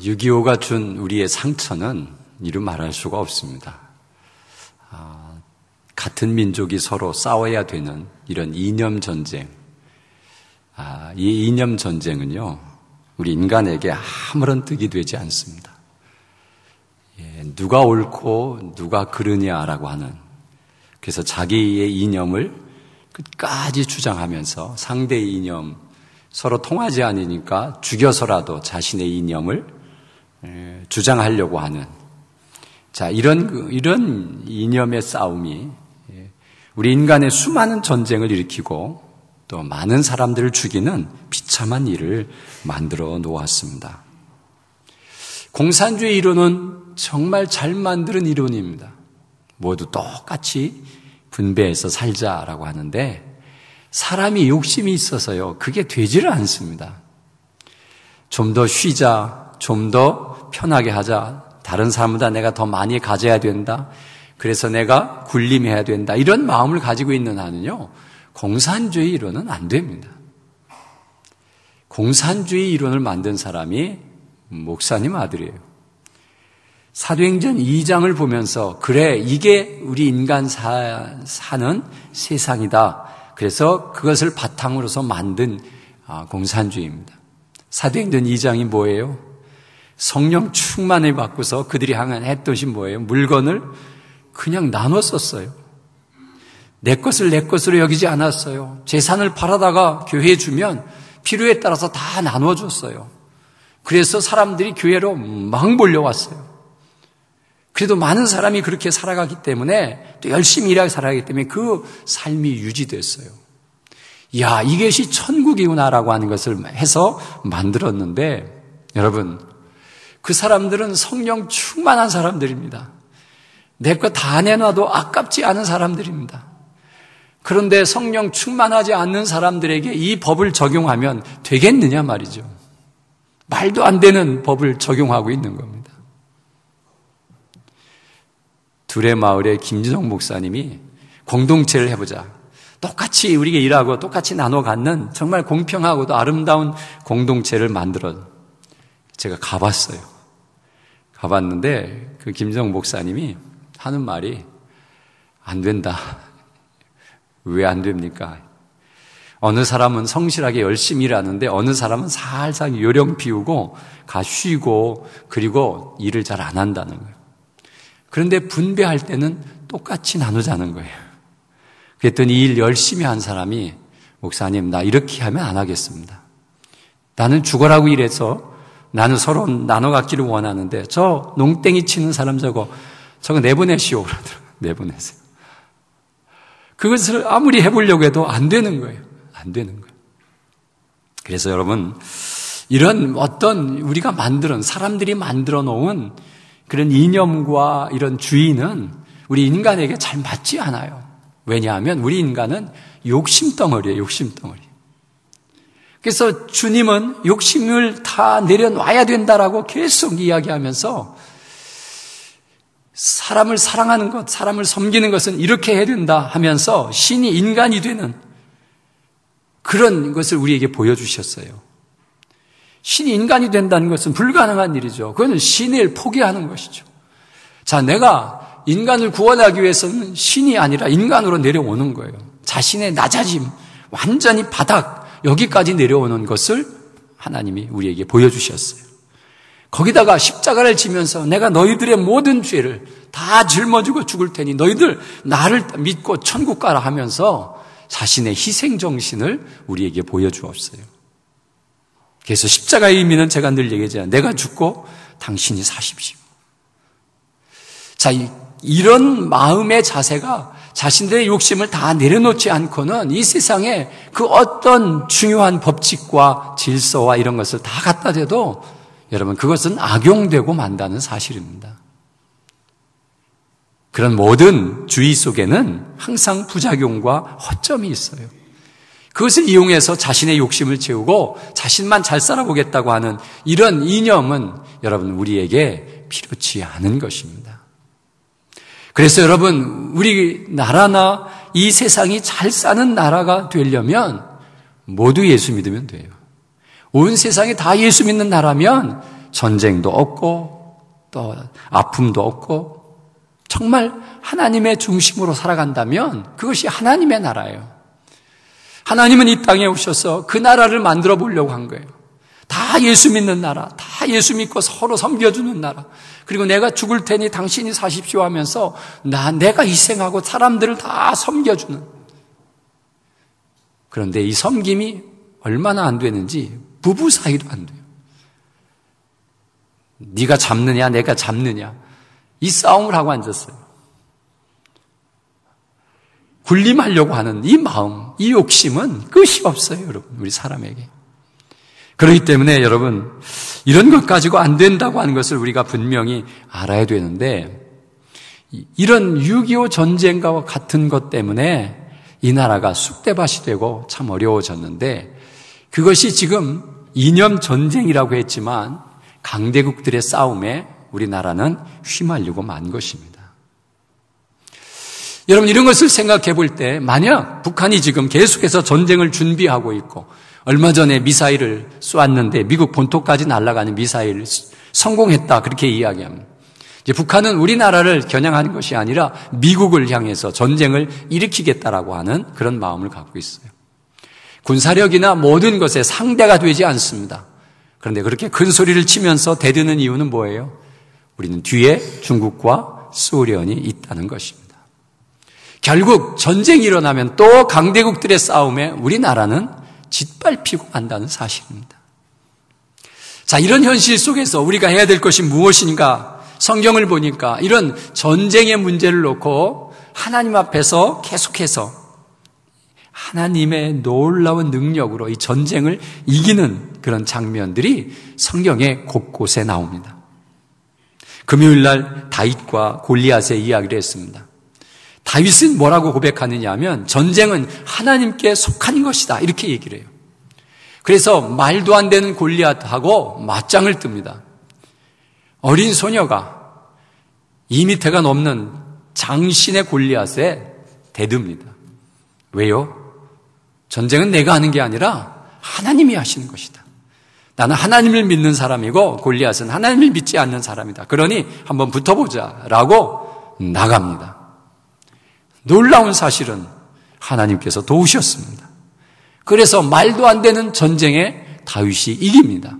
6.25가 준 우리의 상처는 이루 말할 수가 없습니다. 같은 민족이 서로 싸워야 되는 이런 이념 전쟁. 이 이념 전쟁은요, 우리 인간에게 아무런 득이 되지 않습니다. 누가 옳고 누가 그르냐라고 하는, 그래서 자기의 이념을 끝까지 주장하면서 상대의 이념, 서로 통하지 않으니까 죽여서라도 자신의 이념을 주장하려고 하는, 자, 이런 이념의 싸움이 우리 인간의 수많은 전쟁을 일으키고 또 많은 사람들을 죽이는 비참한 일을 만들어 놓았습니다. 공산주의 이론은 정말 잘 만드는 이론입니다. 모두 똑같이 분배해서 살자라고 하는데 사람이 욕심이 있어서요, 그게 되지를 않습니다. 좀 더 쉬자, 좀 더 편하게 하자, 다른 사람보다 내가 더 많이 가져야 된다, 그래서 내가 군림해야 된다, 이런 마음을 가지고 있는 한은요, 공산주의 이론은 안 됩니다. 공산주의 이론을 만든 사람이 목사님 아들이에요. 사도행전 2장을 보면서 그래, 이게 우리 인간 사는 세상이다, 그래서 그것을 바탕으로서 만든 공산주의입니다. 사도행전 2장이 뭐예요? 성령 충만을 받고서 그들이 했던 것이 뭐예요? 물건을 그냥 나눠 썼어요. 내 것을 내 것으로 여기지 않았어요. 재산을 팔아다가 교회에 주면 필요에 따라서 다 나눠줬어요. 그래서 사람들이 교회로 막 몰려왔어요. 그래도 많은 사람이 그렇게 살아가기 때문에, 또 열심히 일하게 살아가기 때문에 그 삶이 유지됐어요. 이야, 이것이 천국이구나라고 하는 것을 해서 만들었는데, 여러분, 그 사람들은 성령 충만한 사람들입니다. 내 것 다 내놔도 아깝지 않은 사람들입니다. 그런데 성령 충만하지 않는 사람들에게 이 법을 적용하면 되겠느냐 말이죠. 말도 안 되는 법을 적용하고 있는 겁니다. 둘의 마을의 김진성 목사님이 공동체를 해보자, 똑같이 우리가 일하고 똑같이 나눠 갖는 정말 공평하고도 아름다운 공동체를 만들어, 제가 가봤어요. 가봤는데 그 김진성 목사님이 하는 말이 안 된다. 왜 안 됩니까? 어느 사람은 성실하게 열심히 일하는데 어느 사람은 살살 요령 피우고 가 쉬고 그리고 일을 잘 안 한다는 거예요. 그런데 분배할 때는 똑같이 나누자는 거예요. 그랬더니 일 열심히 한 사람이, 목사님, 나 이렇게 하면 안 하겠습니다. 나는 죽어라고 일해서 나는 서로 나눠 갖기를 원하는데 저 농땡이 치는 사람 저거 내보내시오. 그러더라고요. 내보내세요. 그것을 아무리 해보려고 해도 안 되는 거예요. 안 되는 거예요. 그래서 여러분, 이런 어떤 우리가 사람들이 만들어 놓은 그런 이념과 이런 주의는 우리 인간에게 잘 맞지 않아요. 왜냐하면 우리 인간은 욕심덩어리예요. 욕심덩어리. 그래서 주님은 욕심을 다 내려놔야 된다라고 계속 이야기하면서 사람을 사랑하는 것, 사람을 섬기는 것은 이렇게 해야 된다 하면서 신이 인간이 되는 그런 것을 우리에게 보여주셨어요. 신이 인간이 된다는 것은 불가능한 일이죠. 그거는 신을 포기하는 것이죠. 자, 내가 인간을 구원하기 위해서는 신이 아니라 인간으로 내려오는 거예요. 자신의 낮아짐, 완전히 바닥, 여기까지 내려오는 것을 하나님이 우리에게 보여주셨어요. 거기다가 십자가를 지면서 내가 너희들의 모든 죄를 다 짊어지고 죽을 테니 너희들 나를 믿고 천국 가라 하면서 자신의 희생정신을 우리에게 보여주었어요. 그래서 십자가의 의미는 제가 늘 얘기하잖아요. 내가 죽고 당신이 사십시오. 자, 이런 마음의 자세가 자신들의 욕심을 다 내려놓지 않고는 이 세상에 그 어떤 중요한 법칙과 질서와 이런 것을 다 갖다 대도 여러분, 그것은 악용되고 만다는 사실입니다. 그런 모든 주의 속에는 항상 부작용과 허점이 있어요. 그것을 이용해서 자신의 욕심을 채우고 자신만 잘 살아보겠다고 하는 이런 이념은 여러분, 우리에게 필요치 않은 것입니다. 그래서 여러분, 우리나라나 이 세상이 잘 사는 나라가 되려면 모두 예수 믿으면 돼요. 온 세상이 다 예수 믿는 나라면 전쟁도 없고 또 아픔도 없고 정말 하나님의 중심으로 살아간다면 그것이 하나님의 나라예요. 하나님은 이 땅에 오셔서 그 나라를 만들어 보려고 한 거예요. 다 예수 믿는 나라, 다 예수 믿고 서로 섬겨주는 나라. 그리고 내가 죽을 테니 당신이 사십시오 하면서 내가 희생하고 사람들을 다 섬겨주는. 그런데 이 섬김이 얼마나 안 되는지 부부 사이도 안 돼요. 네가 잡느냐 내가 잡느냐 이 싸움을 하고 앉았어요. 군림하려고 하는 이 마음, 이 욕심은 끝이 없어요, 여러분. 우리 사람에게. 그렇기 때문에 여러분, 이런 것 가지고 안 된다고 하는 것을 우리가 분명히 알아야 되는데, 이런 6.25 전쟁과 같은 것 때문에 이 나라가 쑥대밭이 되고 참 어려워졌는데, 그것이 지금 이념 전쟁이라고 했지만 강대국들의 싸움에 우리나라는 휘말리고 만 것입니다. 여러분, 이런 것을 생각해 볼 때 만약 북한이 지금 계속해서 전쟁을 준비하고 있고 얼마 전에 미사일을 쏘았는데 미국 본토까지 날아가는 미사일을 성공했다 그렇게 이야기합니다. 이제 북한은 우리나라를 겨냥하는 것이 아니라 미국을 향해서 전쟁을 일으키겠다라고 하는 그런 마음을 갖고 있어요. 군사력이나 모든 것에 상대가 되지 않습니다. 그런데 그렇게 큰 소리를 치면서 대드는 이유는 뭐예요? 우리는 뒤에 중국과 소련이 있다는 것입니다. 결국 전쟁이 일어나면 또 강대국들의 싸움에 우리나라는 짓밟히고 만다는 사실입니다. 자, 이런 현실 속에서 우리가 해야 될 것이 무엇인가? 성경을 보니까 이런 전쟁의 문제를 놓고 하나님 앞에서 계속해서 하나님의 놀라운 능력으로 이 전쟁을 이기는 그런 장면들이 성경에 곳곳에 나옵니다. 금요일 날 다윗과 골리앗의 이야기를 했습니다. 다윗은 뭐라고 고백하느냐 하면 전쟁은 하나님께 속한 것이다 이렇게 얘기를 해요. 그래서 말도 안 되는 골리앗하고 맞짱을 뜹니다. 어린 소녀가 2m가 넘는 장신의 골리앗에 대듭니다. 왜요? 전쟁은 내가 하는 게 아니라 하나님이 하시는 것이다. 나는 하나님을 믿는 사람이고 골리앗은 하나님을 믿지 않는 사람이다. 그러니 한번 붙어보자 라고 나갑니다. 놀라운 사실은 하나님께서 도우셨습니다. 그래서 말도 안 되는 전쟁에 다윗이 이깁니다.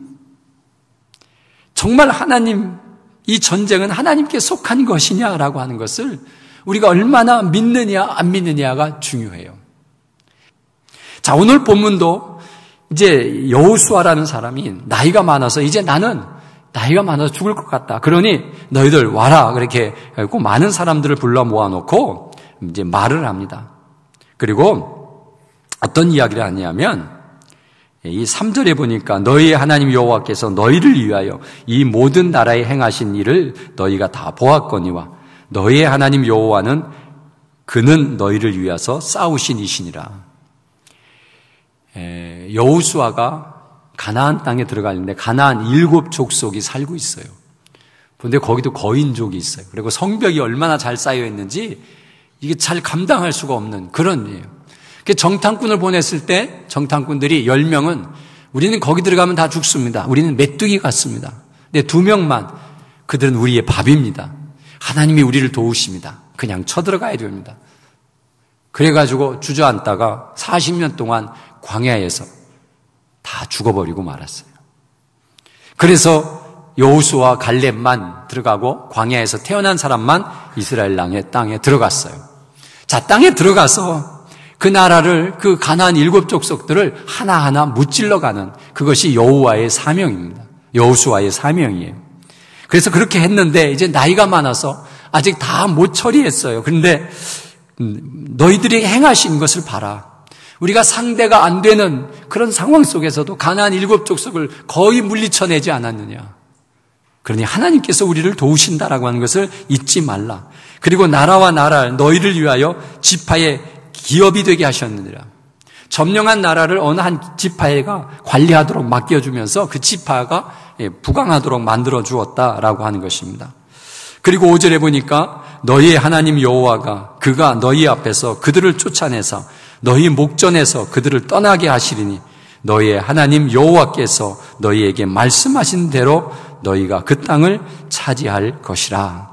정말 하나님, 이 전쟁은 하나님께 속한 것이냐라고 하는 것을 우리가 얼마나 믿느냐 안 믿느냐가 중요해요. 자, 오늘 본문도 이제 여호수아라는 사람이 나이가 많아서 이제 나는 나이가 많아서 죽을 것 같다. 그러니 너희들 와라. 그렇게 하고 많은 사람들을 불러 모아놓고 이제 말을 합니다. 그리고 어떤 이야기를 하냐면 이 3절에 보니까 너희의 하나님 여호와께서 너희를 위하여 이 모든 나라에 행하신 일을 너희가 다 보았거니와 너희의 하나님 여호와는 그는 너희를 위하여 싸우신 이시니라. 여호수아가 가나안 땅에 들어가는데 가나안 7 족속이 살고 있어요. 그런데 거기도 거인족이 있어요. 그리고 성벽이 얼마나 잘 쌓여 있는지 이게 잘 감당할 수가 없는 그런 일이에요. 정탐꾼을 보냈을 때 정탐꾼들이 10명은 우리는 거기 들어가면 다 죽습니다. 우리는 메뚜기 같습니다. 근데 2명만 그들은 우리의 밥입니다. 하나님이 우리를 도우십니다. 그냥 쳐들어가야 됩니다. 그래가지고 주저앉다가 40년 동안 광야에서 다 죽어버리고 말았어요. 그래서 여호수아와 갈렙만 들어가고 광야에서 태어난 사람만 이스라엘 땅에 들어갔어요. 자, 땅에 들어가서 그 나라를, 그 가나안 7 족속들을 하나하나 무찔러가는 그것이 여호와의 사명입니다. 여호수아의 사명이에요. 그래서 그렇게 했는데 이제 나이가 많아서 아직 다 못 처리했어요. 그런데 너희들이 행하신 것을 봐라. 우리가 상대가 안 되는 그런 상황 속에서도 가나안 7 족속을 거의 물리쳐내지 않았느냐. 그러니 하나님께서 우리를 도우신다라고 하는 것을 잊지 말라. 그리고 나라와 나라를 너희를 위하여 지파의 기업이 되게 하셨느니라. 점령한 나라를 어느 한 지파가 관리하도록 맡겨주면서 그 지파가 부강하도록 만들어 주었다라고 하는 것입니다. 그리고 5절에 보니까 너희의 하나님 여호와가 그가 너희 앞에서 그들을 쫓아내서 너희 목전에서 그들을 떠나게 하시리니 너희의 하나님 여호와께서 너희에게 말씀하신 대로 너희가 그 땅을 차지할 것이라.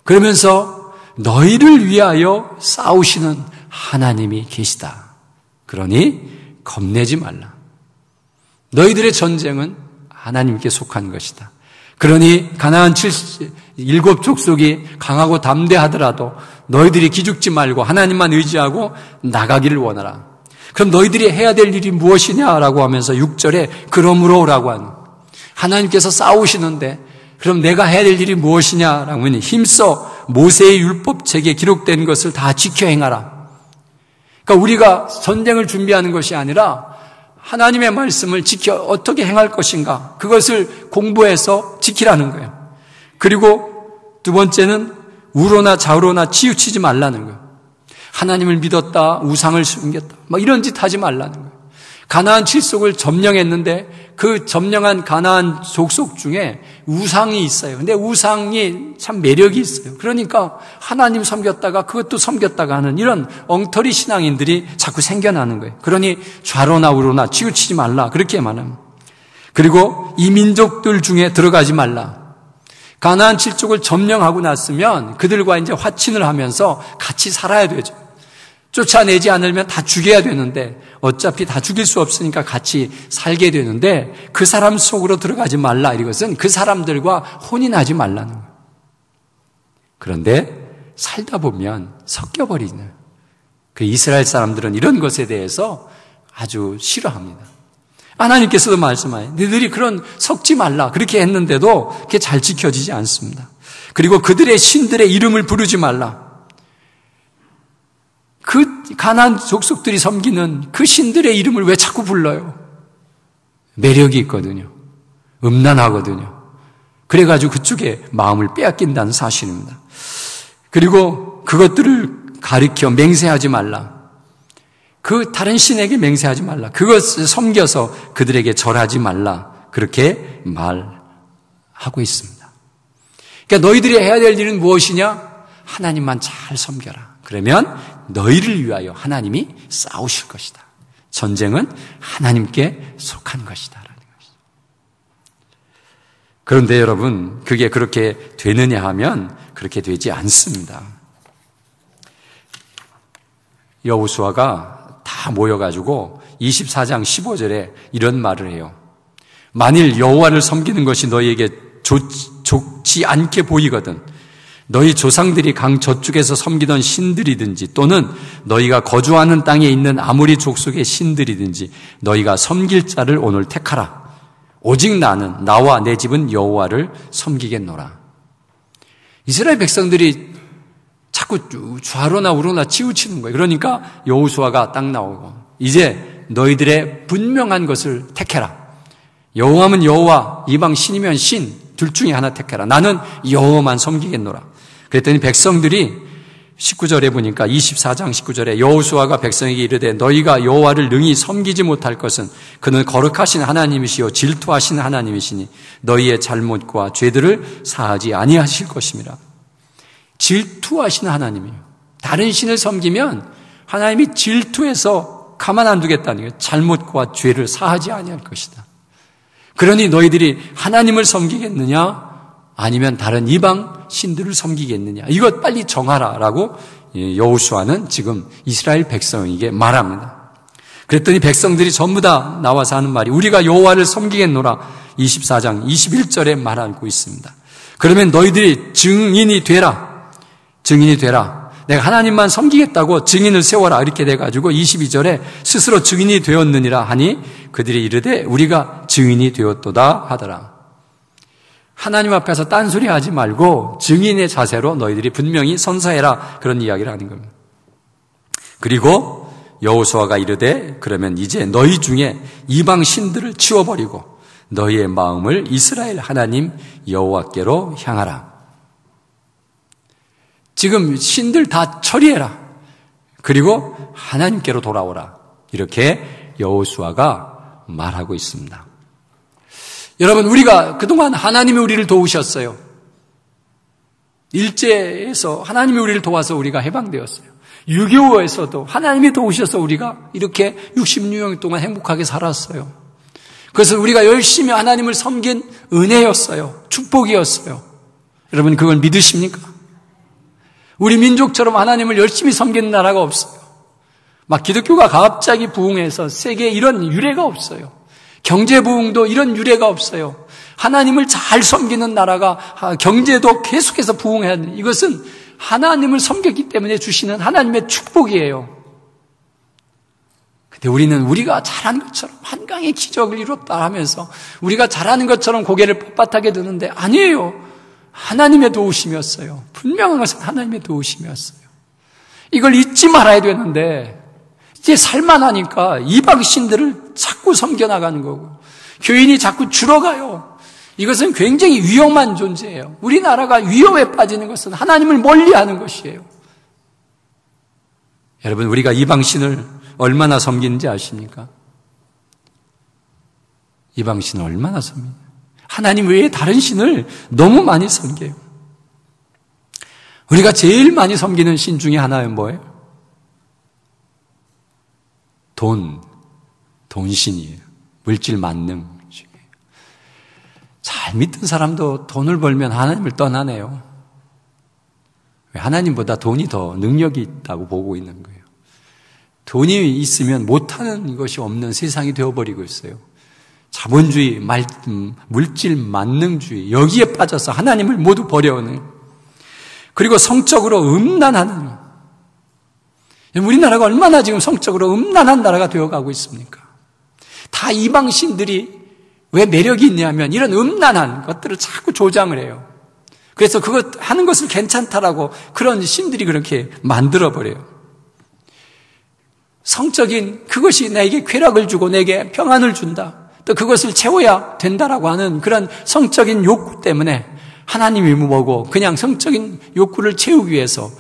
그러면서 너희를 위하여 싸우시는 하나님이 계시다. 그러니 겁내지 말라. 너희들의 전쟁은 하나님께 속한 것이다. 그러니 가나안 7족속이 강하고 담대하더라도 너희들이 기죽지 말고 하나님만 의지하고 나가기를 원하라. 그럼 너희들이 해야 될 일이 무엇이냐라고 하면서 6절에 그러므로라고 하는, 하나님께서 싸우시는데 그럼 내가 해야 될 일이 무엇이냐라고 하면 힘써 모세의 율법책에 기록된 것을 다 지켜 행하라. 그러니까 우리가 전쟁을 준비하는 것이 아니라 하나님의 말씀을 지켜 어떻게 행할 것인가, 그것을 공부해서 지키라는 거예요. 그리고 두 번째는 우로나 좌우로나 치우치지 말라는 거예요. 하나님을 믿었다, 우상을 숨겼다, 이런 짓 하지 말라는 거예요. 가나안 칠족을 점령했는데 그 점령한 가나안 족속 중에 우상이 있어요. 근데 우상이 참 매력이 있어요. 그러니까 하나님 섬겼다가 그것도 섬겼다가 하는 이런 엉터리 신앙인들이 자꾸 생겨나는 거예요. 그러니 좌로나 우로나 치우치지 말라, 그렇게 말합니다. 그리고 이 민족들 중에 들어가지 말라. 가나안 칠족을 점령하고 났으면 그들과 이제 화친을 하면서 같이 살아야 되죠. 쫓아내지 않으면 다 죽여야 되는데 어차피 다 죽일 수 없으니까 같이 살게 되는데 그 사람 속으로 들어가지 말라. 이것은 그 사람들과 혼인하지 말라는 거예요. 그런데 살다 보면 섞여버리는, 그 이스라엘 사람들은 이런 것에 대해서 아주 싫어합니다. 하나님께서도 말씀하세요. 너희들이 그런 섞지 말라 그렇게 했는데도 그게 잘 지켜지지 않습니다. 그리고 그들의 신들의 이름을 부르지 말라. 그 가나안 족속들이 섬기는 그 신들의 이름을 왜 자꾸 불러요? 매력이 있거든요. 음란하거든요. 그래가지고 그쪽에 마음을 빼앗긴다는 사실입니다. 그리고 그것들을 가리켜 맹세하지 말라. 그 다른 신에게 맹세하지 말라. 그것을 섬겨서 그들에게 절하지 말라. 그렇게 말하고 있습니다. 그러니까 너희들이 해야 될 일은 무엇이냐? 하나님만 잘 섬겨라. 그러면 너희를 위하여 하나님이 싸우실 것이다. 전쟁은 하나님께 속한 것이다. 라는 것이죠. 그런데 여러분, 그게 그렇게 되느냐 하면 그렇게 되지 않습니다. 여호수아가 다 모여가지고 24장 15절에 이런 말을 해요. 만일 여호와를 섬기는 것이 너희에게 좋지 않게 보이거든 너희 조상들이 강 저쪽에서 섬기던 신들이든지 또는 너희가 거주하는 땅에 있는 아무리 족속의 신들이든지 너희가 섬길 자를 오늘 택하라. 오직 나는 나와 내 집은 여호와를 섬기겠노라. 이스라엘 백성들이 자꾸 좌로나 우로나 치우치는 거예요. 그러니까 여호수아가 딱 나오고 이제 너희들의 분명한 것을 택해라. 여호와면 여호와, 이방 신이면 신, 둘 중에 하나 택해라. 나는 여호와만 섬기겠노라. 그랬더니 백성들이 19절에 보니까 24장 19절에 여호수아가 백성에게 이르되 너희가 여호와를 능히 섬기지 못할 것은 그는 거룩하신 하나님이시요 질투하신 하나님이시니 너희의 잘못과 죄들을 사하지 아니하실 것임이라. 질투하신 하나님이에요. 다른 신을 섬기면 하나님이 질투해서 가만 안 두겠다는 거예요. 잘못과 죄를 사하지 아니할 것이다. 그러니 너희들이 하나님을 섬기겠느냐 아니면 다른 이방 신들을 섬기겠느냐, 이것 빨리 정하라라고 여호수아는 지금 이스라엘 백성에게 말합니다. 그랬더니 백성들이 전부 다 나와서 하는 말이 우리가 여호와를 섬기겠노라 24장 21절에 말하고 있습니다. 그러면 너희들이 증인이 되라. 내가 하나님만 섬기겠다고 증인을 세워라. 이렇게 돼가지고 22절에 스스로 증인이 되었느니라 하니 그들이 이르되 우리가 증인이 되었도다 하더라. 하나님 앞에서 딴소리 하지 말고 증인의 자세로 너희들이 분명히 선서해라. 그런 이야기를 하는 겁니다. 그리고 여호수아가 이르되 그러면 이제 너희 중에 이방 신들을 치워버리고 너희의 마음을 이스라엘 하나님 여호와께로 향하라. 지금 신들 다 처리해라. 그리고 하나님께로 돌아오라. 이렇게 여호수아가 말하고 있습니다. 여러분, 우리가 그동안 하나님이 우리를 도우셨어요. 일제에서 하나님이 우리를 도와서 우리가 해방되었어요. 6.25에서도 하나님이 도우셔서 우리가 이렇게 66년 동안 행복하게 살았어요. 그것은 우리가 열심히 하나님을 섬긴 은혜였어요. 축복이었어요. 여러분 그걸 믿으십니까? 우리 민족처럼 하나님을 열심히 섬기는 나라가 없어요. 막 기독교가 갑자기 부흥해서 세계에 이런 유례가 없어요. 경제 부흥도 이런 유례가 없어요. 하나님을 잘 섬기는 나라가 경제도 계속해서 부흥해야 합니다. 이것은 하나님을 섬겼기 때문에 주시는 하나님의 축복이에요. 근데 우리는 우리가 잘하는 것처럼 한강의 기적을 이뤘다 하면서 우리가 잘하는 것처럼 고개를 빳빳하게 드는데 아니에요. 하나님의 도우심이었어요. 분명한 것은 하나님의 도우심이었어요. 이걸 잊지 말아야 되는데 이제 살만하니까 이방 신들을 자꾸 섬겨나가는 거고 교인이 자꾸 줄어가요. 이것은 굉장히 위험한 존재예요. 우리나라가 위험에 빠지는 것은 하나님을 멀리하는 것이에요. 여러분 우리가 이방신을 얼마나 섬기는지 아십니까? 이방신을 얼마나 섬깁니까? 하나님 외에 다른 신을 너무 많이 섬겨요. 우리가 제일 많이 섬기는 신 중에 하나는 뭐예요? 돈신이에요. 물질 만능 중에. 잘 믿는 사람도 돈을 벌면 하나님을 떠나네요. 왜? 하나님보다 돈이 더 능력이 있다고 보고 있는 거예요. 돈이 있으면 못하는 것이 없는 세상이 되어버리고 있어요. 자본주의, 물질 만능주의 여기에 빠져서 하나님을 모두 버려오는, 그리고 성적으로 음란하는, 우리나라가 얼마나 지금 성적으로 음란한 나라가 되어가고 있습니까? 다 이방신들이 왜 매력이 있냐면 이런 음란한 것들을 자꾸 조장을 해요. 그래서 그거 하는 것을 괜찮다라고 그런 신들이 그렇게 만들어버려요. 성적인 그것이 나에게 쾌락을 주고 내게 평안을 준다, 또 그것을 채워야 된다라고 하는 그런 성적인 욕구 때문에 하나님이 뭐고 그냥 성적인 욕구를 채우기 위해서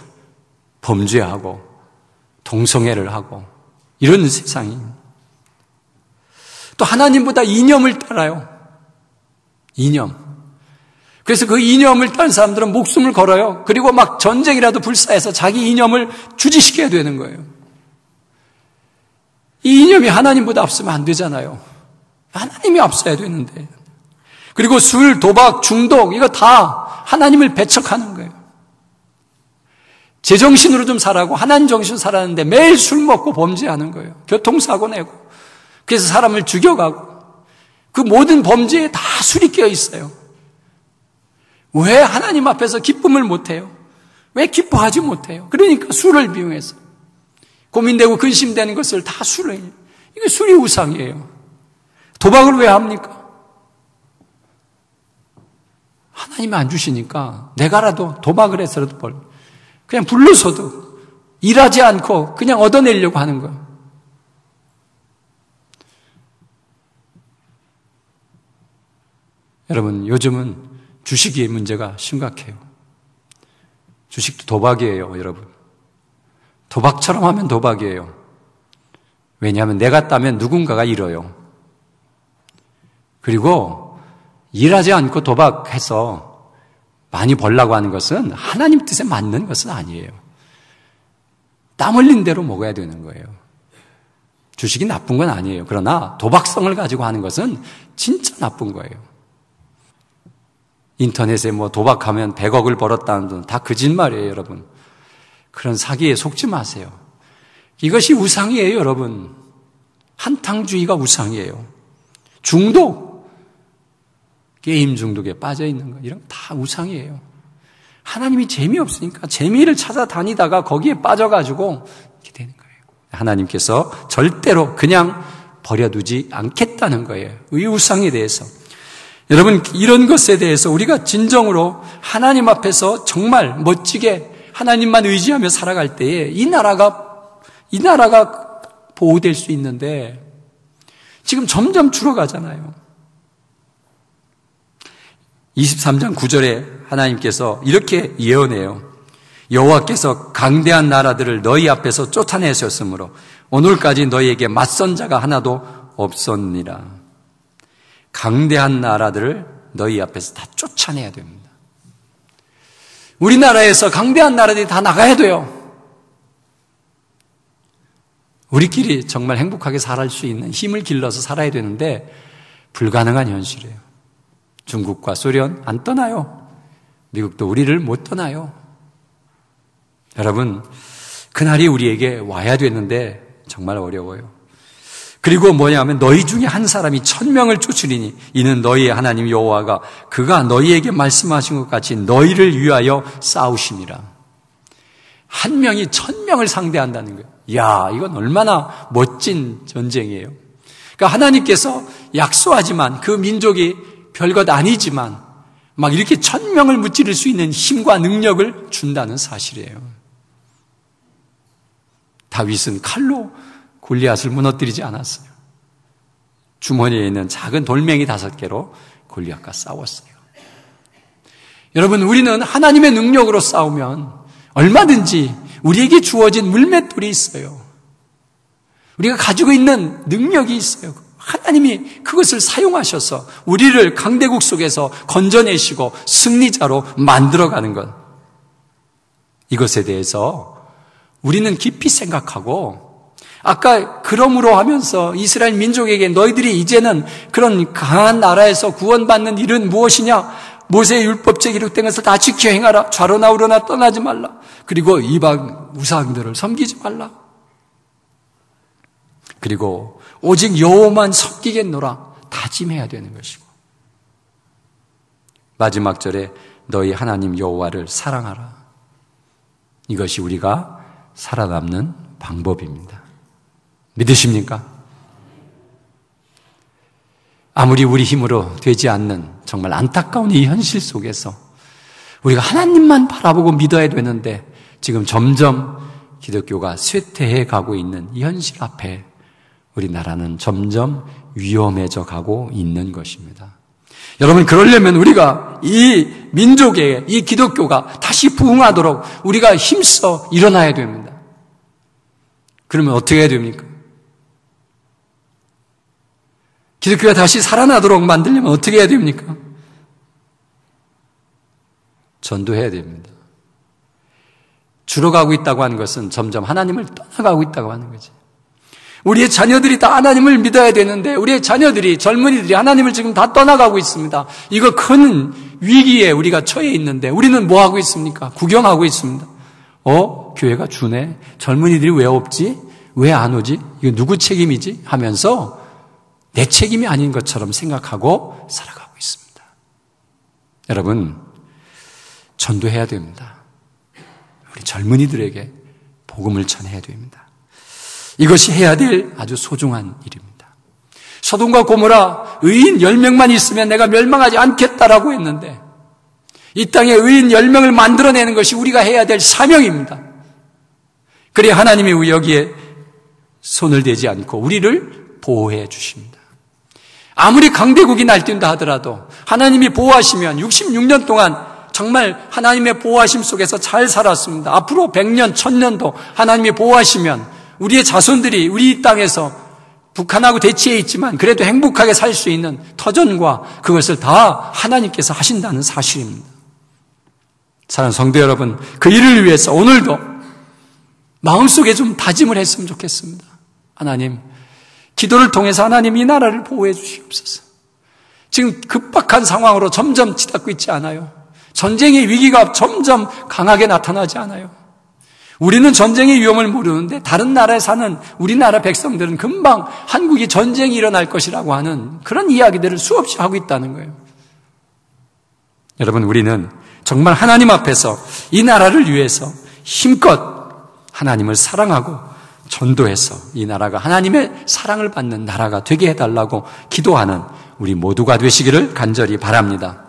범죄하고 동성애를 하고 이런 세상이, 또 하나님보다 이념을 따라요. 이념. 그래서 그 이념을 따른 사람들은 목숨을 걸어요. 그리고 막 전쟁이라도 불사해서 자기 이념을 주지시켜야 되는 거예요. 이 이념이 하나님보다 앞서면 안 되잖아요. 하나님이 앞서야 되는데. 그리고 술, 도박, 중독 이거 다 하나님을 배척하는 거예요. 제정신으로 좀 살라고 하나님 정신으로 살았는데 매일 술 먹고 범죄하는 거예요. 교통사고 내고, 그래서 사람을 죽여가고, 그 모든 범죄에 다 술이 끼어 있어요. 왜 하나님 앞에서 기쁨을 못해요? 왜 기뻐하지 못해요? 그러니까 술을 비용해서 고민되고 근심되는 것을 다 술을, 이게 술이 우상이에요. 도박을 왜 합니까? 하나님이 안 주시니까 내가라도 도박을 해서라도 그냥 불러서도 일하지 않고 그냥 얻어내려고 하는 거예요. 여러분 요즘은 주식의 문제가 심각해요. 주식도 도박이에요, 여러분. 도박처럼 하면 도박이에요. 왜냐하면 내가 따면 누군가가 잃어요. 그리고 일하지 않고 도박해서 많이 벌라고 하는 것은 하나님 뜻에 맞는 것은 아니에요. 땀 흘린 대로 먹어야 되는 거예요. 주식이 나쁜 건 아니에요. 그러나 도박성을 가지고 하는 것은 진짜 나쁜 거예요. 인터넷에 뭐 도박하면 100억을 벌었다는 돈 다 거짓말이에요, 여러분. 그런 사기에 속지 마세요. 이것이 우상이에요, 여러분. 한탕주의가 우상이에요. 중독, 게임 중독에 빠져 있는 거, 이런 거 다 우상이에요. 하나님이 재미없으니까 재미를 찾아다니다가 거기에 빠져가지고 이렇게 되는 거예요. 하나님께서 절대로 그냥 버려두지 않겠다는 거예요. 이 우상에 대해서. 여러분, 이런 것에 대해서 우리가 진정으로 하나님 앞에서 정말 멋지게 하나님만 의지하며 살아갈 때에 이 나라가 보호될 수 있는데 지금 점점 줄어가잖아요. 23장 9절에 하나님께서 이렇게 예언해요. 여호와께서 강대한 나라들을 너희 앞에서 쫓아내셨으므로 오늘까지 너희에게 맞선 자가 하나도 없었느니라. 강대한 나라들을 너희 앞에서 다 쫓아내야 됩니다. 우리나라에서 강대한 나라들이 다 나가야 돼요. 우리끼리 정말 행복하게 살 수 있는 힘을 길러서 살아야 되는데 불가능한 현실이에요. 중국과 소련 안 떠나요. 미국도 우리를 못 떠나요. 여러분, 그날이 우리에게 와야 되는데 정말 어려워요. 그리고 뭐냐면 너희 중에 한 사람이 1000명을 쫓으리니 이는 너희의 하나님 여호와가 그가 너희에게 말씀하신 것 같이 너희를 위하여 싸우심이라. 한 명이 1000명을 상대한다는 거예요. 이야, 이건 얼마나 멋진 전쟁이에요. 그러니까 하나님께서 약소하지만 그 민족이 별것 아니지만 막 이렇게 1000명을 무찌를 수 있는 힘과 능력을 준다는 사실이에요. 다윗은 칼로 골리앗을 무너뜨리지 않았어요. 주머니에 있는 작은 돌멩이 5개로 골리앗과 싸웠어요. 여러분, 우리는 하나님의 능력으로 싸우면 얼마든지 우리에게 주어진 물맷돌이 있어요. 우리가 가지고 있는 능력이 있어요. 하나님이 그것을 사용하셔서 우리를 강대국 속에서 건져내시고 승리자로 만들어가는 것. 이것에 대해서 우리는 깊이 생각하고 아까 그러므로 하면서 이스라엘 민족에게 너희들이 이제는 그런 강한 나라에서 구원받는 일은 무엇이냐? 모세의 율법책에 기록된 것을 다 지켜 행하라. 좌로나 우로나 떠나지 말라. 그리고 이방 우상들을 섬기지 말라. 그리고 오직 여호와만 섬기겠노라 다짐해야 되는 것이고, 마지막 절에 너희 하나님 여호와를 사랑하라. 이것이 우리가 살아남는 방법입니다. 믿으십니까? 아무리 우리 힘으로 되지 않는 정말 안타까운 이 현실 속에서 우리가 하나님만 바라보고 믿어야 되는데 지금 점점 기독교가 쇠퇴해 가고 있는 이 현실 앞에 우리나라는 점점 위험해져 가고 있는 것입니다. 여러분, 그러려면 우리가 이 민족의 이 기독교가 다시 부흥하도록 우리가 힘써 일어나야 됩니다. 그러면 어떻게 해야 됩니까? 기독교가 다시 살아나도록 만들려면 어떻게 해야 됩니까? 전도해야 됩니다. 줄어가고 있다고 하는 것은 점점 하나님을 떠나가고 있다고 하는 거지. 우리의 자녀들이 다 하나님을 믿어야 되는데 우리의 자녀들이, 젊은이들이 하나님을 지금 다 떠나가고 있습니다. 이거 큰 위기에 우리가 처해 있는데 우리는 뭐 하고 있습니까? 구경하고 있습니다. 교회가 주네. 젊은이들이 왜 없지? 왜 안 오지? 이거 누구 책임이지? 하면서 내 책임이 아닌 것처럼 생각하고 살아가고 있습니다. 여러분, 전도해야 됩니다. 우리 젊은이들에게 복음을 전해야 됩니다. 이것이 해야 될 아주 소중한 일입니다. 소돔과 고모라 의인 10명만 있으면 내가 멸망하지 않겠다라고 했는데 이 땅에 의인 10명을 만들어내는 것이 우리가 해야 될 사명입니다. 그래야 하나님이 여기에 손을 대지 않고 우리를 보호해 주십니다. 아무리 강대국이 날뛴다 하더라도 하나님이 보호하시면 66년 동안 정말 하나님의 보호하심 속에서 잘 살았습니다. 앞으로 100년, 1000년도 하나님이 보호하시면 우리의 자손들이 우리 땅에서 북한하고 대치해 있지만 그래도 행복하게 살 수 있는 터전과 그것을 다 하나님께서 하신다는 사실입니다. 사랑하는 성도 여러분, 그 일을 위해서 오늘도 마음속에 좀 다짐을 했으면 좋겠습니다. 하나님, 기도를 통해서 하나님 이 나라를 보호해 주시옵소서. 지금 급박한 상황으로 점점 치닫고 있지 않아요? 전쟁의 위기가 점점 강하게 나타나지 않아요? 우리는 전쟁의 위험을 모르는데 다른 나라에 사는 우리나라 백성들은 금방 한국이 전쟁이 일어날 것이라고 하는 그런 이야기들을 수없이 하고 있다는 거예요. 여러분, 우리는 정말 하나님 앞에서 이 나라를 위해서 힘껏 하나님을 사랑하고 전도해서 이 나라가 하나님의 사랑을 받는 나라가 되게 해달라고 기도하는 우리 모두가 되시기를 간절히 바랍니다.